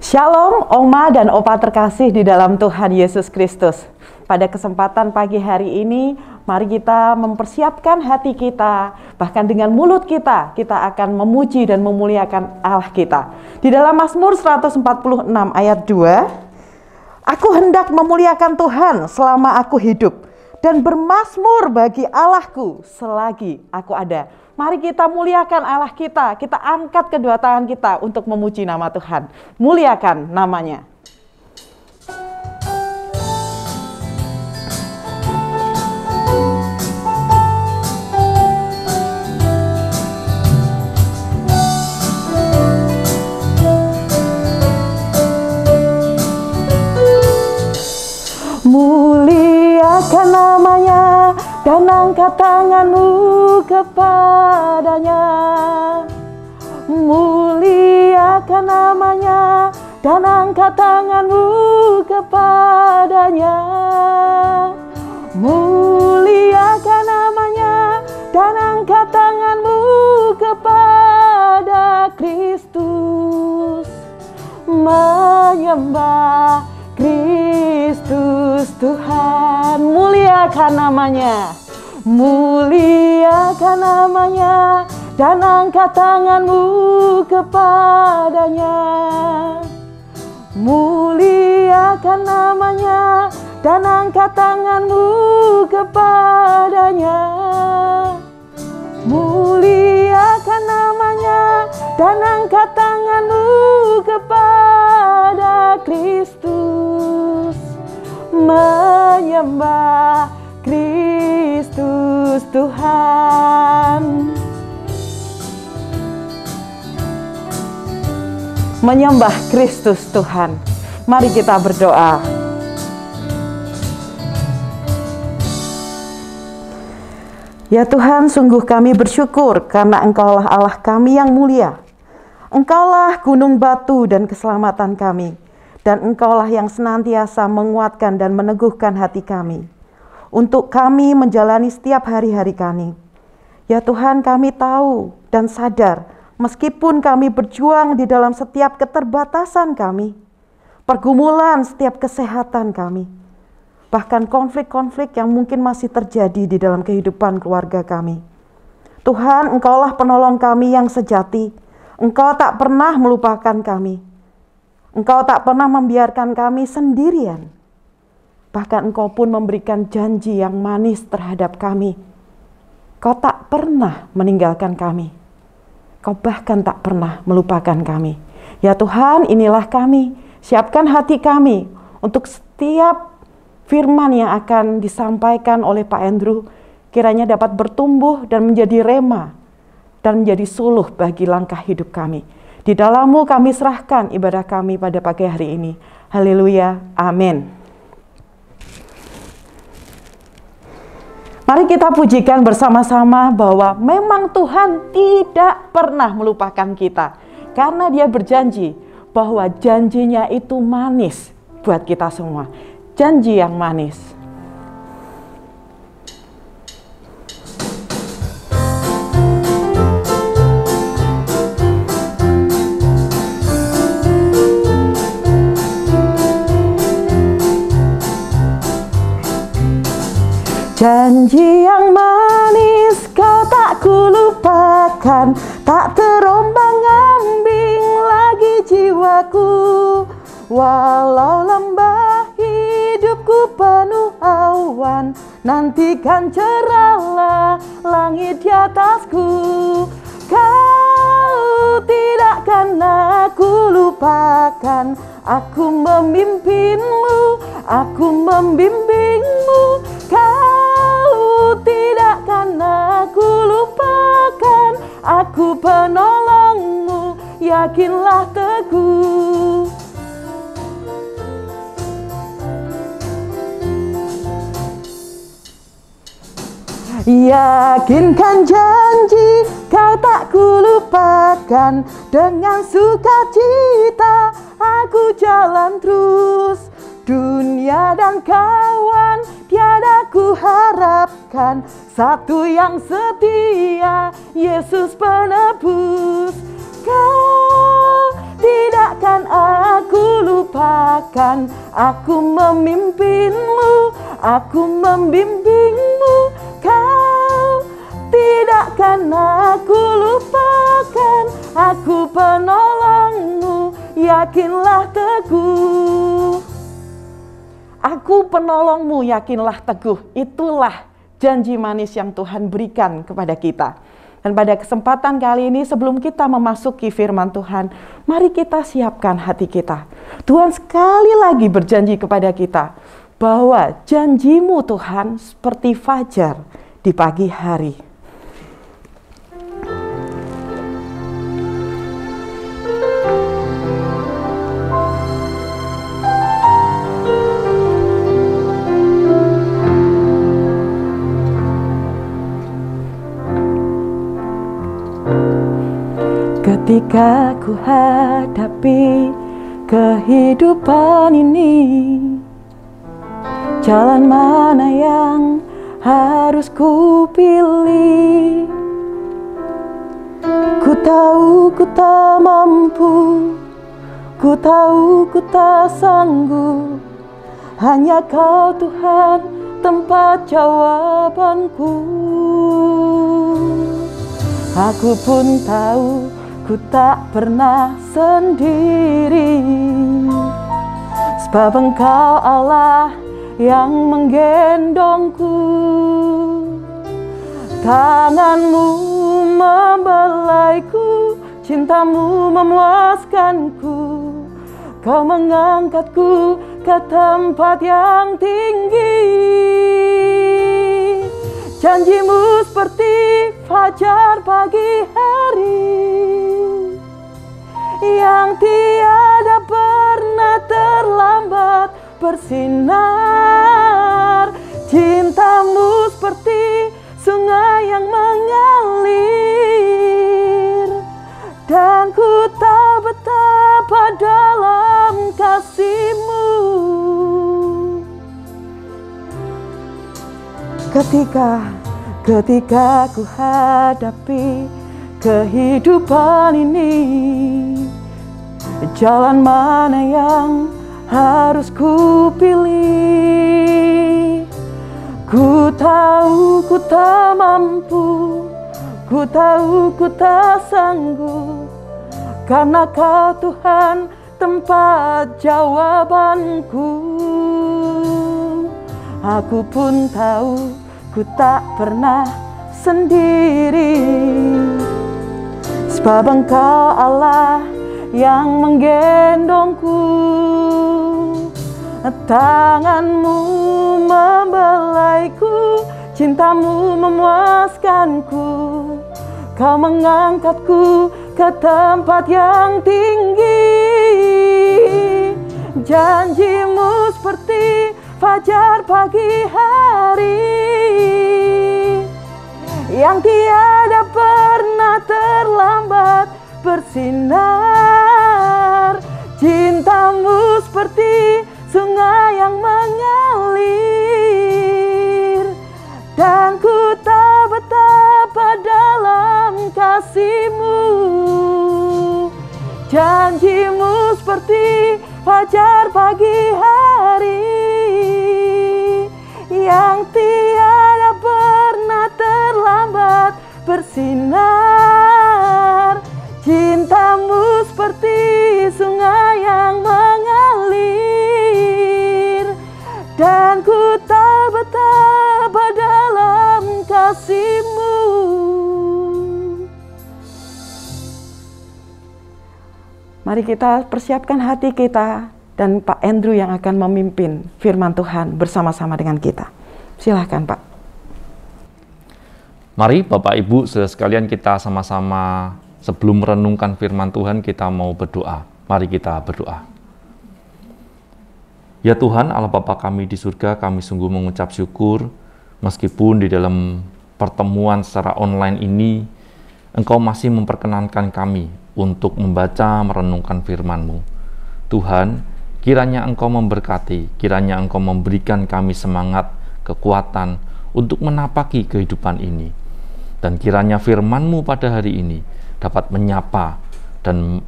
Shalom Oma dan Opa terkasih di dalam Tuhan Yesus Kristus. Pada kesempatan pagi hari ini, mari kita mempersiapkan hati kita, bahkan dengan mulut kita akan memuji dan memuliakan Allah kita. Di dalam Mazmur 146 ayat 2, aku hendak memuliakan Tuhan selama aku hidup, dan bermazmur bagi Allahku selagi aku ada. Mari kita muliakan Allah kita angkat kedua tangan kita untuk memuji nama Tuhan. Muliakan namanya. Muliakan namanya dan angkat tanganmu kepadanya. Muliakan namanya dan angkat tanganmu kepadanya. Muliakan namanya dan angkat tanganmu kepada Kristus. Menyembah Kristus Tuhan. Muliakan namanya. Muliakan namanya dan angkat tanganmu kepadanya. Muliakan namanya dan angkat tanganmu kepadanya. Muliakan namanya dan angkat tanganmu kepada Kristus. Menyembah Kristus Tuhan. Menyembah Kristus Tuhan. Mari kita berdoa. Ya Tuhan, sungguh kami bersyukur karena Engkaulah Allah kami yang mulia. Engkaulah gunung batu dan keselamatan kami. Dan Engkaulah yang senantiasa menguatkan dan meneguhkan hati kami untuk kami menjalani setiap hari-hari kami. Ya Tuhan, kami tahu dan sadar meskipun kami berjuang di dalam setiap keterbatasan kami, pergumulan setiap kesehatan kami, bahkan konflik-konflik yang mungkin masih terjadi di dalam kehidupan keluarga kami. Tuhan, Engkaulah penolong kami yang sejati. Engkau tak pernah melupakan kami. Engkau tak pernah membiarkan kami sendirian. Bahkan Engkau pun memberikan janji yang manis terhadap kami. Kau tak pernah meninggalkan kami. Kau bahkan tak pernah melupakan kami. Ya Tuhan, inilah kami. Siapkan hati kami untuk setiap firman yang akan disampaikan oleh Pak Andrew, kiranya dapat bertumbuh dan menjadi rema dan menjadi suluh bagi langkah hidup kami. Di dalam-Mu kami serahkan ibadah kami pada pagi hari ini. Haleluya, amin. Mari kita pujikan bersama-sama bahwa memang Tuhan tidak pernah melupakan kita. Karena Dia berjanji bahwa janjinya itu manis buat kita semua. Janji yang manis. Janji yang manis kau tak kulupakan, tak terombang-ambing lagi jiwaku. Walau lembah hidupku penuh awan, nantikan cerahlah langit di atasku. Kau tidak akan aku lupakan, aku memimpinmu, aku membimbingmu. Kau tidak akan aku lupakan, aku penolongmu, yakinlah teguh. Yakinkan janji kau tak kulupakan, dengan sukacita aku jalan terus. Dunia dan kawan tiada ku harapkan, satu yang setia, Yesus penebus. Kau Tidakkan aku lupakan, aku memimpinmu, aku membimbingmu. Kau tidakkan aku lupakan, aku penolongmu, yakinlah teguh. Aku penolongmu, yakinlah teguh. Itulah janji manis yang Tuhan berikan kepada kita. Dan pada kesempatan kali ini, sebelum kita memasuki firman Tuhan, mari kita siapkan hati kita. Tuhan sekali lagi berjanji kepada kita bahwa janjimu Tuhan seperti fajar di pagi hari. Ketika ku hadapi kehidupan ini, jalan mana yang harus ku pilih? Ku tahu ku tak mampu, ku tahu ku tak sanggup. Hanya Kau Tuhan tempat jawabanku. Aku pun tahu ku tak pernah sendiri, sebab Engkau Allah yang menggendongku. Tanganmu membelaiku, cintamu memuaskanku. Kau mengangkatku ke tempat yang tinggi. Janjimu seperti fajar pagi hari, yang tiada pernah terlambat bersinar. Cintamu seperti sungai yang mengalir, dan ku tahu betapa dalam kasih-Mu. Ketika ku hadapi kehidupan ini, jalan mana yang harus ku pilih? Ku tahu ku tak mampu, ku tahu ku tak sanggup, karena Kau Tuhan tempat jawabanku. Aku pun tahu ku tak pernah sendiri, sebab Engkau Allah yang menggendongku. Tanganmu membelaiku, cintamu memuaskanku. Kau mengangkatku ke tempat yang tinggi. Janjimu seperti fajar pagi hari, yang tiada pernah terlambat bersinar. Cintamu seperti sungai yang mengalir, dan ku tahu betapa dalam kasih-Mu. Janjimu seperti fajar pagi hari, yang tiada pernah terlambat bersinar. Cintamu seperti sungai yang mengalir, dan ku tahu betapa dalam kasih-Mu. Mari kita persiapkan hati kita, dan Pak Andrew yang akan memimpin firman Tuhan bersama-sama dengan kita. Silahkan Pak. Mari Bapak Ibu saudara sekalian, kita sama-sama sebelum merenungkan firman Tuhan kita mau berdoa. Mari kita berdoa. Ya Tuhan Allah Bapa kami di surga, kami sungguh mengucap syukur meskipun di dalam pertemuan secara online ini Engkau masih memperkenankan kami untuk membaca merenungkan firman-Mu. Tuhan, kiranya Engkau memberkati, kiranya Engkau memberikan kami semangat, kekuatan untuk menapaki kehidupan ini. Dan kiranya firman-Mu pada hari ini dapat menyapa dan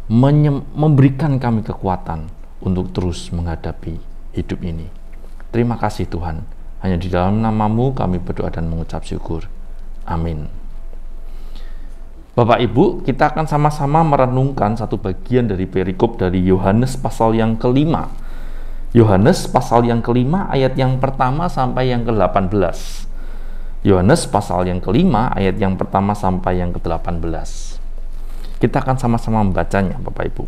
memberikan kami kekuatan untuk terus menghadapi hidup ini. Terima kasih Tuhan. Hanya di dalam nama-Mu kami berdoa dan mengucap syukur. Amin. Bapak Ibu, kita akan sama-sama merenungkan satu bagian dari perikop dari Yohanes pasal yang kelima. Yohanes pasal yang kelima ayat yang pertama sampai yang ke-18. Yohanes pasal yang kelima ayat yang pertama sampai yang ke-18. Kita akan sama-sama membacanya, Bapak Ibu.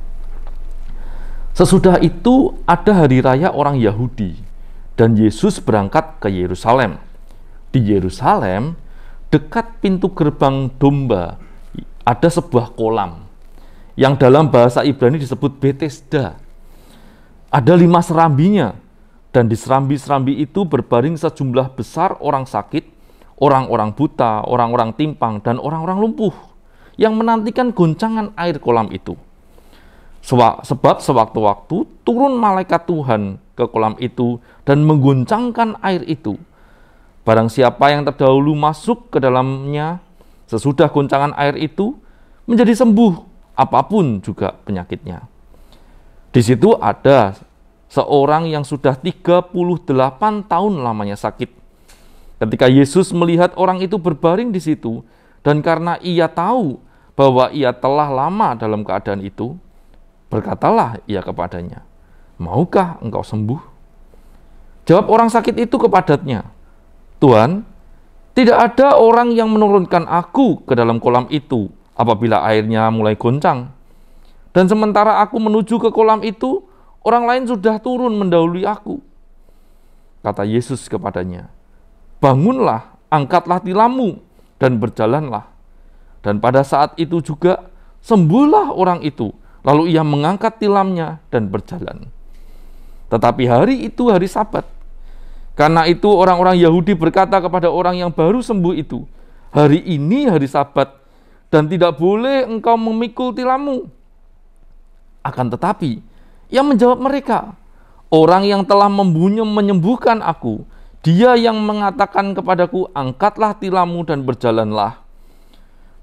Sesudah itu ada hari raya orang Yahudi, dan Yesus berangkat ke Yerusalem. Di Yerusalem, dekat pintu gerbang domba, ada sebuah kolam yang dalam bahasa Ibrani disebut Betesda. Ada 5 serambinya, dan di serambi-serambi itu berbaring sejumlah besar orang sakit, orang-orang buta, orang-orang timpang, dan orang-orang lumpuh yang menantikan goncangan air kolam itu. Sebab sewaktu-waktu turun malaikat Tuhan ke kolam itu dan menggoncangkan air itu. Barang siapa yang terdahulu masuk ke dalamnya, sesudah goncangan air itu, menjadi sembuh apapun juga penyakitnya. Di situ ada seorang yang sudah 38 tahun lamanya sakit. Ketika Yesus melihat orang itu berbaring di situ, dan karena ia tahu bahwa ia telah lama dalam keadaan itu, berkatalah ia kepadanya, "Maukah engkau sembuh?" Jawab orang sakit itu kepadanya, "Tuhan, tidak ada orang yang menurunkan aku ke dalam kolam itu apabila airnya mulai goncang. Dan sementara aku menuju ke kolam itu, orang lain sudah turun mendahului aku." Kata Yesus kepadanya, "Bangunlah, angkatlah tilammu, dan berjalanlah." Dan pada saat itu juga sembuhlah orang itu. Lalu ia mengangkat tilamnya dan berjalan. Tetapi hari itu hari Sabat. Karena itu orang-orang Yahudi berkata kepada orang yang baru sembuh itu, "Hari ini hari Sabat, dan tidak boleh engkau memikul tilammu." Akan tetapi, ia menjawab mereka, "Orang yang telah menyembuhkan aku, dia yang mengatakan kepadaku, angkatlah tilammu dan berjalanlah."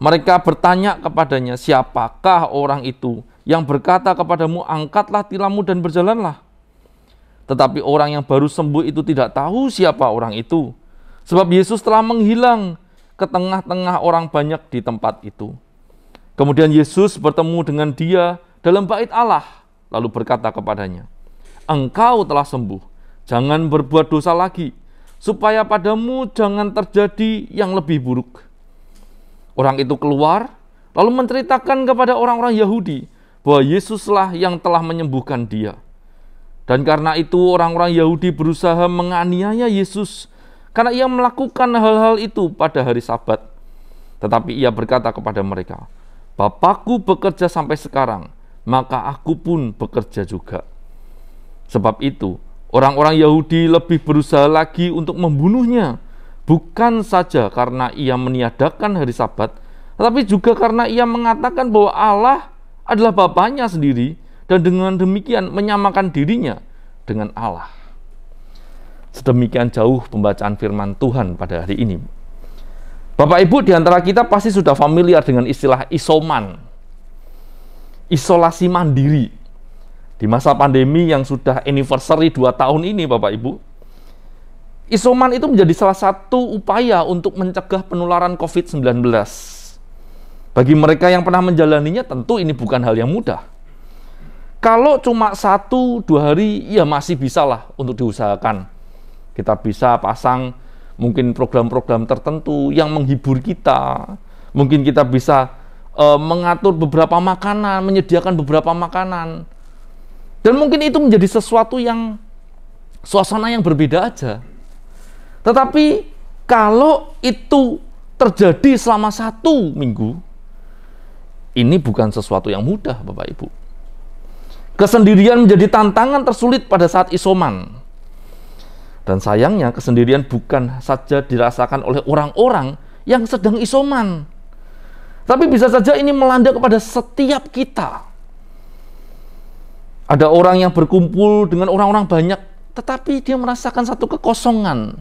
Mereka bertanya kepadanya, "Siapakah orang itu yang berkata kepadamu, angkatlah tilammu dan berjalanlah?" Tetapi orang yang baru sembuh itu tidak tahu siapa orang itu, sebab Yesus telah menghilang ke tengah-tengah orang banyak di tempat itu. Kemudian Yesus bertemu dengan dia dalam bait Allah, lalu berkata kepadanya, "Engkau telah sembuh, jangan berbuat dosa lagi, supaya padamu jangan terjadi yang lebih buruk." Orang itu keluar, lalu menceritakan kepada orang-orang Yahudi bahwa Yesuslah yang telah menyembuhkan dia. Dan karena itu orang-orang Yahudi berusaha menganiaya Yesus, karena ia melakukan hal-hal itu pada hari Sabat. Tetapi ia berkata kepada mereka, "Bapakku bekerja sampai sekarang, maka aku pun bekerja juga." Sebab itu, orang-orang Yahudi lebih berusaha lagi untuk membunuhnya, bukan saja karena ia meniadakan hari Sabat, tetapi juga karena ia mengatakan bahwa Allah adalah Bapaknya sendiri, dan dengan demikian menyamakan dirinya dengan Allah. Sedemikian jauh pembacaan firman Tuhan pada hari ini. Bapak Ibu di antara kita pasti sudah familiar dengan istilah isoman, isolasi mandiri. Di masa pandemi yang sudah anniversary 2 tahun ini, Bapak Ibu, isoman itu menjadi salah satu upaya untuk mencegah penularan COVID-19. Bagi mereka yang pernah menjalaninya, tentu ini bukan hal yang mudah. Kalau cuma 1-2 hari, ya masih bisalah untuk diusahakan. Kita bisa pasang mungkin program-program tertentu yang menghibur kita. Mungkin kita bisa mengatur beberapa makanan, menyediakan beberapa makanan. Dan mungkin itu menjadi sesuatu yang suasana yang berbeda aja. Tetapi kalau itu terjadi selama 1 minggu, ini bukan sesuatu yang mudah, Bapak Ibu. Kesendirian menjadi tantangan tersulit pada saat isoman. Dan sayangnya kesendirian bukan saja dirasakan oleh orang-orang yang sedang isoman, tapi bisa saja ini melanda kepada setiap kita. Ada orang yang berkumpul dengan orang-orang banyak, tetapi dia merasakan satu kekosongan,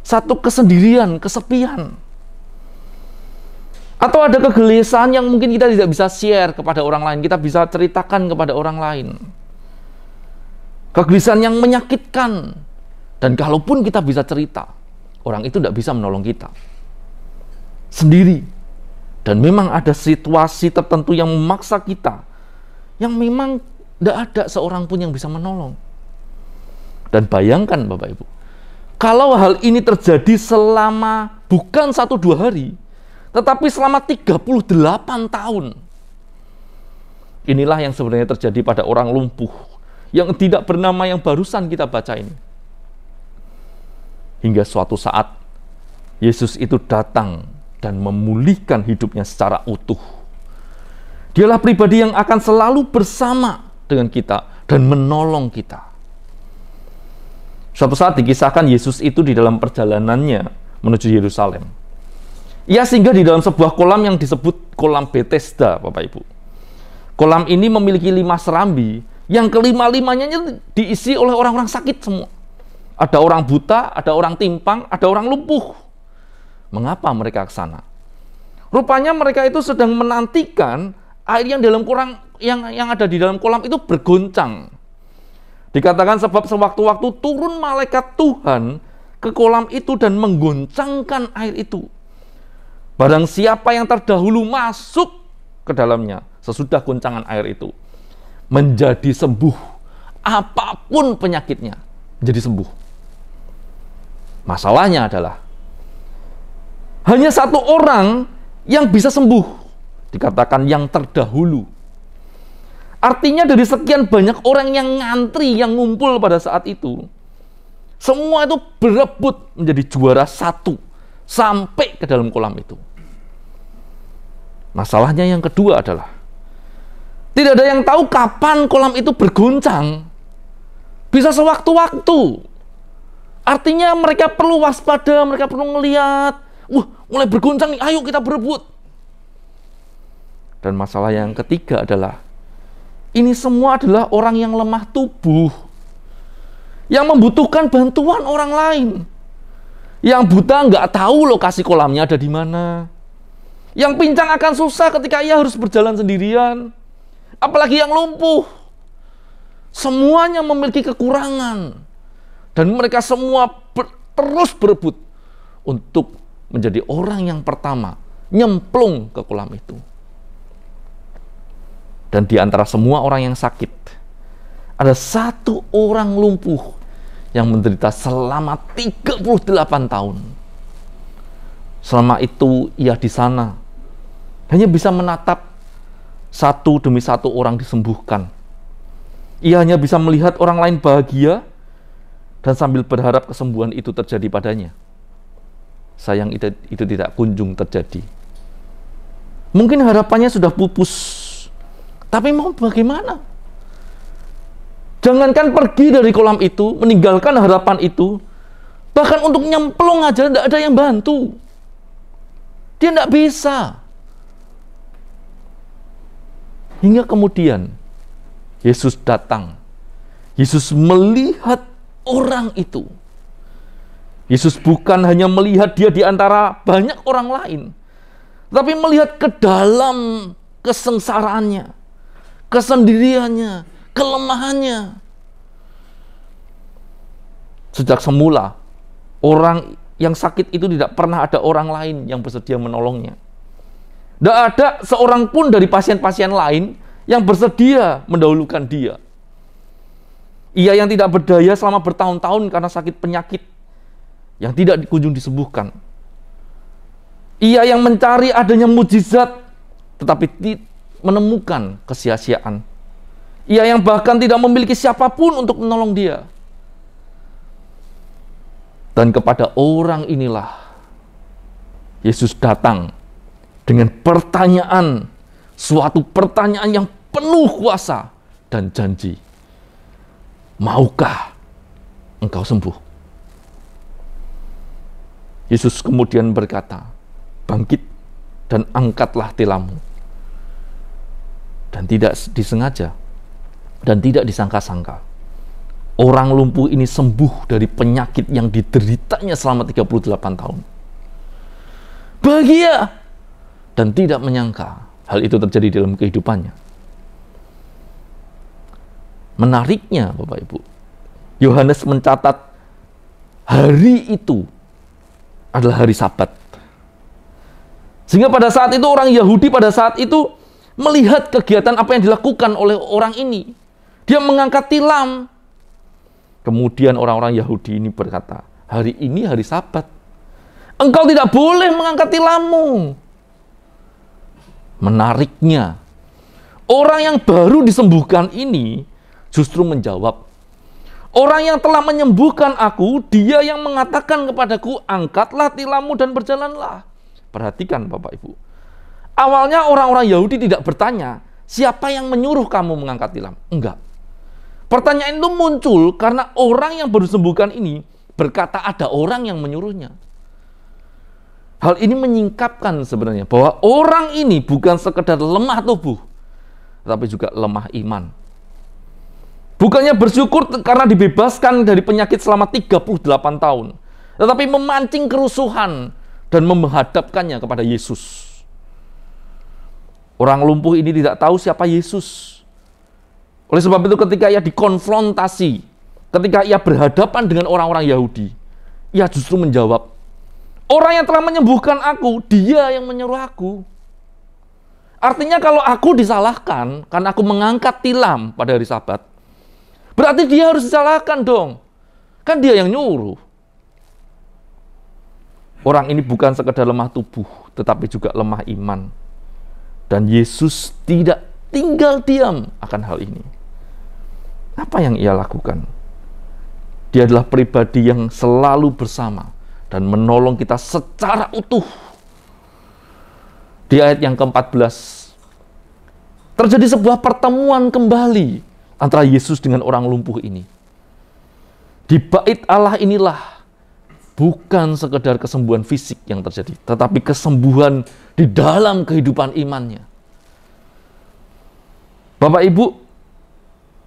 satu kesendirian, kesepian. Atau ada kegelisahan yang mungkin kita tidak bisa share kepada orang lain, kita bisa ceritakan kepada orang lain. Kegelisahan yang menyakitkan. Dan kalaupun kita bisa cerita, orang itu tidak bisa menolong kita sendiri. Dan memang ada situasi tertentu yang memaksa kita, yang memang tidak ada seorang pun yang bisa menolong. Dan bayangkan Bapak Ibu, kalau hal ini terjadi selama bukan 1-2 hari, tetapi selama 38 tahun. Inilah yang sebenarnya terjadi pada orang lumpuh, yang tidak bernama yang barusan kita baca ini. Hingga suatu saat, Yesus itu datang dan memulihkan hidupnya secara utuh. Dialah pribadi yang akan selalu bersama dengan kita dan menolong kita. Suatu saat dikisahkan Yesus itu di dalam perjalanannya menuju Yerusalem. Ia singgah di dalam sebuah kolam yang disebut kolam Bethesda, Bapak Ibu. Kolam ini memiliki 5 serambi, yang kelima-limanya diisi oleh orang-orang sakit semua. Ada orang buta, ada orang timpang, ada orang lumpuh. Mengapa mereka ke sana? Rupanya mereka itu sedang menantikan air yang dalam kolam yang ada di dalam kolam itu bergoncang. Dikatakan sebab sewaktu-waktu turun malaikat Tuhan ke kolam itu dan menggoncangkan air itu. Barang siapa yang terdahulu masuk ke dalamnya sesudah goncangan air itu, menjadi sembuh. Apapun penyakitnya, menjadi sembuh. Masalahnya adalah hanya 1 orang yang bisa sembuh, dikatakan yang terdahulu. Artinya dari sekian banyak orang yang ngantri, yang ngumpul pada saat itu, semua itu berebut menjadi juara 1 sampai ke dalam kolam itu. Masalahnya yang kedua adalah tidak ada yang tahu kapan kolam itu bergoncang. Bisa sewaktu-waktu. Artinya mereka perlu waspada, mereka perlu melihat, mulai bergoncang nih, ayo kita berebut. Dan masalah yang ketiga adalah ini semua adalah orang yang lemah tubuh, yang membutuhkan bantuan orang lain. Yang buta nggak tahu lokasi kolamnya ada di mana. Yang pincang akan susah ketika ia harus berjalan sendirian. Apalagi yang lumpuh. Semuanya memiliki kekurangan. Dan mereka semua terus berebut untuk menjadi orang yang pertama nyemplung ke kolam itu. Dan di antara semua orang yang sakit, ada 1 orang lumpuh yang menderita selama 38 tahun. Selama itu ia di sana hanya bisa menatap 1 demi 1 orang disembuhkan. Ia hanya bisa melihat orang lain bahagia dan sambil berharap kesembuhan itu terjadi padanya. Sayang itu tidak kunjung terjadi. Mungkin harapannya sudah pupus. Tapi mau bagaimana? Jangankan pergi dari kolam itu, meninggalkan harapan itu, bahkan untuk nyemplung aja tidak ada yang bantu. Dia tidak bisa. Hingga kemudian Yesus datang. Yesus melihat orang itu. Yesus bukan hanya melihat dia di antara banyak orang lain, tapi melihat ke dalam kesengsaraannya, kesendiriannya, kelemahannya. Sejak semula, orang yang sakit itu tidak pernah ada orang lain yang bersedia menolongnya. Tidak ada seorang pun dari pasien-pasien lain yang bersedia mendahulukan dia. Ia yang tidak berdaya selama bertahun-tahun karena sakit penyakit yang tidak kunjung disembuhkan. Ia yang mencari adanya mujizat tetapi menemukan kesia-siaan. Ia yang bahkan tidak memiliki siapapun untuk menolong dia. Dan kepada orang inilah Yesus datang dengan pertanyaan, suatu pertanyaan yang penuh kuasa dan janji. Maukah engkau sembuh? Yesus kemudian berkata, bangkit dan angkatlah tilammu. Dan tidak disengaja dan tidak disangka-sangka, orang lumpuh ini sembuh dari penyakit yang dideritanya selama 38 tahun. Bahagia. dan tidak menyangka hal itu terjadi dalam kehidupannya. Menariknya, Bapak Ibu, Yohanes mencatat hari itu adalah hari Sabat. Sehingga pada saat itu orang Yahudi pada saat itu melihat kegiatan apa yang dilakukan oleh orang ini. Dia mengangkat tilam. Kemudian orang-orang Yahudi ini berkata, hari ini hari Sabat. Engkau tidak boleh mengangkat tilammu. Menariknya, orang yang baru disembuhkan ini justru menjawab, orang yang telah menyembuhkan aku, dia yang mengatakan kepadaku, angkatlah tilammu dan berjalanlah. Perhatikan Bapak Ibu. Awalnya orang-orang Yahudi tidak bertanya, siapa yang menyuruh kamu mengangkat tilam? Enggak. Pertanyaan itu muncul karena orang yang baru disembuhkan ini berkata ada orang yang menyuruhnya. Hal ini menyingkapkan sebenarnya bahwa orang ini bukan sekedar lemah tubuh, tetapi juga lemah iman. Bukannya bersyukur karena dibebaskan dari penyakit selama 38 tahun, tetapi memancing kerusuhan dan menghadapkannya kepada Yesus. Orang lumpuh ini tidak tahu siapa Yesus. Oleh sebab itu ketika ia dikonfrontasi, ketika ia berhadapan dengan orang-orang Yahudi, ia justru menjawab, orang yang telah menyembuhkan aku, dia yang menyuruh aku. Artinya kalau aku disalahkan karena aku mengangkat tilam pada hari Sabat, berarti dia harus disalahkan dong. Kan dia yang nyuruh. Orang ini bukan sekedar lemah tubuh, tetapi juga lemah iman. Dan Yesus tidak tinggal diam akan hal ini. Apa yang ia lakukan? Dia adalah pribadi yang selalu bersama dan menolong kita secara utuh. Di ayat yang ke-14, terjadi sebuah pertemuan kembali antara Yesus dengan orang lumpuh ini. Di bait Allah inilah bukan sekedar kesembuhan fisik yang terjadi, tetapi kesembuhan di dalam kehidupan imannya. Bapak Ibu,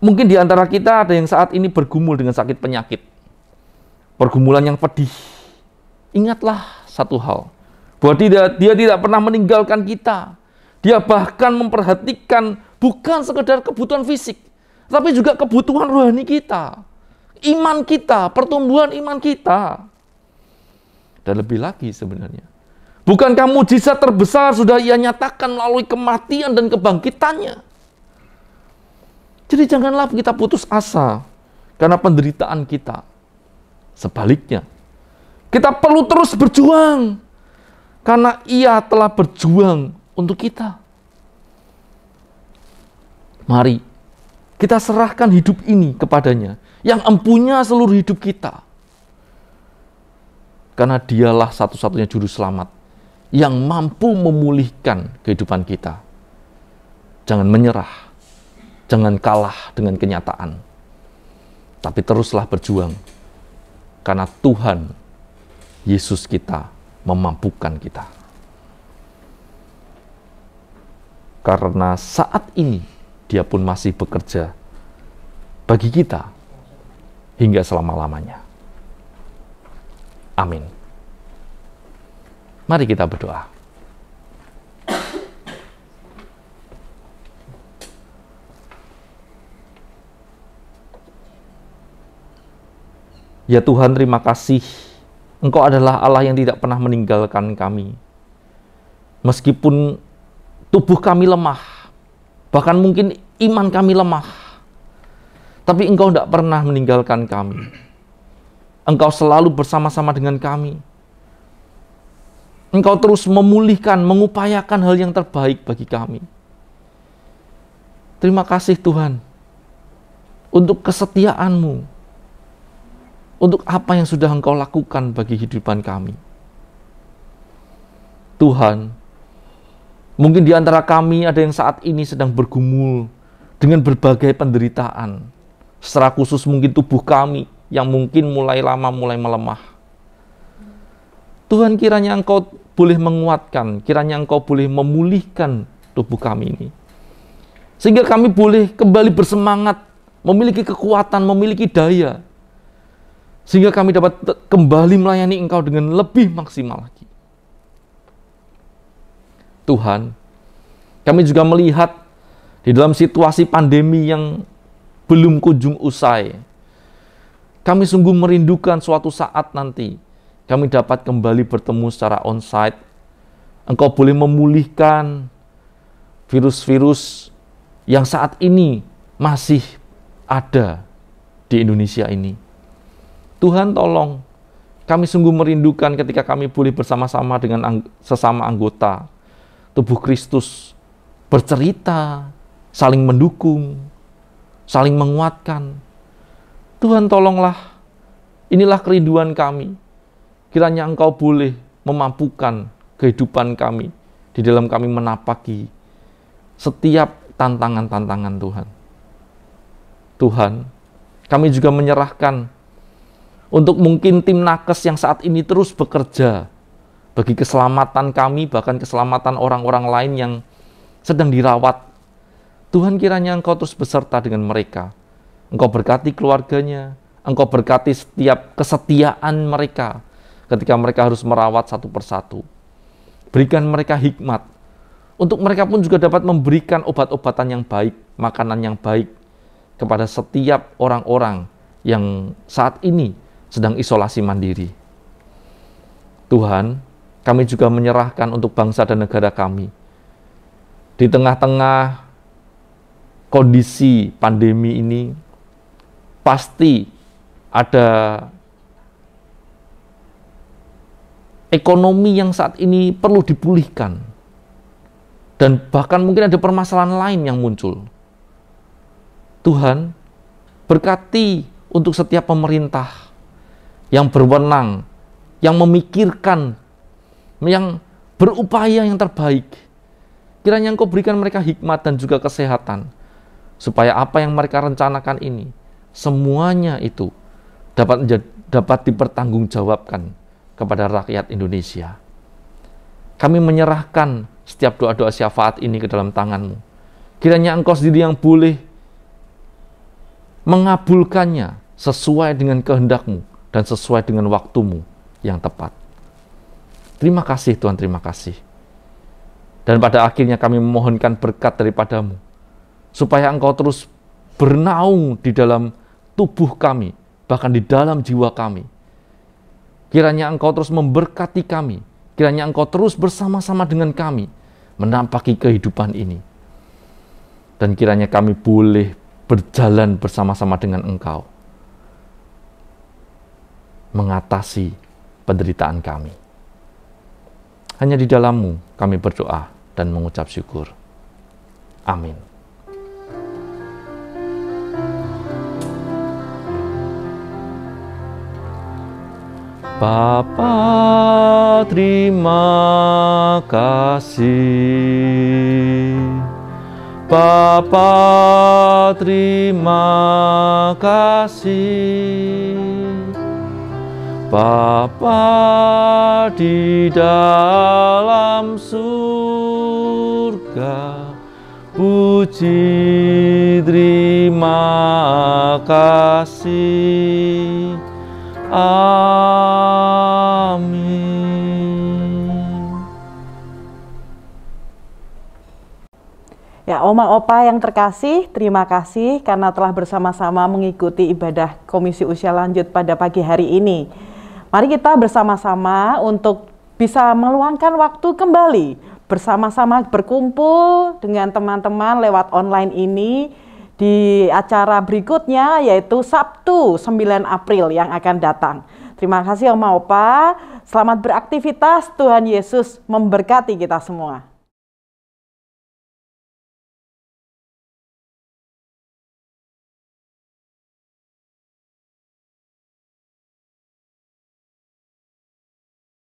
mungkin di antara kita ada yang saat ini bergumul dengan sakit penyakit, pergumulan yang pedih. Ingatlah satu hal, bahwa dia tidak pernah meninggalkan kita. Dia bahkan memperhatikan bukan sekedar kebutuhan fisik, tapi juga kebutuhan rohani kita, iman kita, pertumbuhan iman kita. Dan lebih lagi sebenarnya, bukankah mujizat terbesar sudah ia nyatakan melalui kematian dan kebangkitannya? Jadi janganlah kita putus asa karena penderitaan kita. Sebaliknya, kita perlu terus berjuang karena ia telah berjuang untuk kita. Mari kita serahkan hidup ini kepadanya yang empunya seluruh hidup kita. Karena dialah satu-satunya juru selamat yang mampu memulihkan kehidupan kita. Jangan menyerah, jangan kalah dengan kenyataan, tapi teruslah berjuang. Karena Tuhan Yesus kita memampukan kita. Karena saat ini Dia pun masih bekerja bagi kita hingga selama-lamanya. Amin. Mari kita berdoa. Ya Tuhan, terima kasih. Engkau adalah Allah yang tidak pernah meninggalkan kami. Meskipun tubuh kami lemah, bahkan mungkin iman kami lemah, tapi Engkau tidak pernah meninggalkan kami. Engkau selalu bersama-sama dengan kami. Engkau terus memulihkan, mengupayakan hal yang terbaik bagi kami. Terima kasih Tuhan, untuk kesetiaan-Mu, untuk apa yang sudah Engkau lakukan bagi kehidupan kami. Tuhan, mungkin di antara kami ada yang saat ini sedang bergumul dengan berbagai penderitaan. Secara khusus mungkin tubuh kami yang mungkin mulai lama mulai melemah. Tuhan, kiranya Engkau boleh menguatkan, kiranya Engkau boleh memulihkan tubuh kami ini. Sehingga kami boleh kembali bersemangat, memiliki kekuatan, memiliki daya. Sehingga kami dapat kembali melayani Engkau dengan lebih maksimal lagi. Tuhan, kami juga melihat di dalam situasi pandemi yang belum kunjung usai, kami sungguh merindukan suatu saat nanti kami dapat kembali bertemu secara onsite. Engkau boleh memulihkan virus-virus yang saat ini masih ada di Indonesia ini. Tuhan, tolong, kami sungguh merindukan ketika kami boleh bersama-sama dengan sesama anggota tubuh Kristus, bercerita, saling mendukung, saling menguatkan. Tuhan, tolonglah, inilah kerinduan kami. Kiranya Engkau boleh memampukan kehidupan kami di dalam kami menapaki setiap tantangan-tantangan Tuhan. Tuhan, kami juga menyerahkan untuk mungkin tim nakes yang saat ini terus bekerja bagi keselamatan kami, bahkan keselamatan orang-orang lain yang sedang dirawat. Tuhan, kiranya Engkau terus beserta dengan mereka. Engkau berkati keluarganya, Engkau berkati setiap kesetiaan mereka ketika mereka harus merawat satu persatu. Berikan mereka hikmat, untuk mereka pun juga dapat memberikan obat-obatan yang baik, makanan yang baik kepada setiap orang-orang yang saat ini sedang isolasi mandiri. Tuhan, kami juga menyerahkan untuk bangsa dan negara kami. Di tengah-tengah kondisi pandemi ini, pasti ada ekonomi yang saat ini perlu dipulihkan. Dan bahkan mungkin ada permasalahan lain yang muncul. Tuhan, berkati untuk setiap pemerintah yang berwenang, yang memikirkan, yang berupaya yang terbaik. Kiranya Engkau berikan mereka hikmat dan juga kesehatan, supaya apa yang mereka rencanakan ini, semuanya itu dapat dipertanggungjawabkan kepada rakyat Indonesia. Kami menyerahkan setiap doa-doa syafaat ini ke dalam tangan-Mu. Kiranya Engkau sendiri yang boleh mengabulkannya sesuai dengan kehendak-Mu dan sesuai dengan waktu-Mu yang tepat. Terima kasih Tuhan, terima kasih. Dan pada akhirnya kami memohonkan berkat daripada-Mu, supaya Engkau terus bernaung di dalam tubuh kami, bahkan di dalam jiwa kami. Kiranya Engkau terus memberkati kami, kiranya Engkau terus bersama-sama dengan kami, menampaki kehidupan ini. Dan kiranya kami boleh berjalan bersama-sama dengan Engkau, mengatasi penderitaan kami. Hanya di dalam-Mu kami berdoa dan mengucap syukur. Amin. Bapa, terima kasih. Bapa, terima kasih. Bapa di dalam surga, puji terima kasih. Amin. Ya, Oma Opa yang terkasih, terima kasih karena telah bersama-sama mengikuti ibadah Komisi Usia Lanjut pada pagi hari ini. Mari kita bersama-sama untuk bisa meluangkan waktu kembali, bersama-sama berkumpul dengan teman-teman lewat online ini di acara berikutnya, yaitu Sabtu 9 April yang akan datang. Terima kasih Oma Opa, selamat beraktivitas, Tuhan Yesus memberkati kita semua.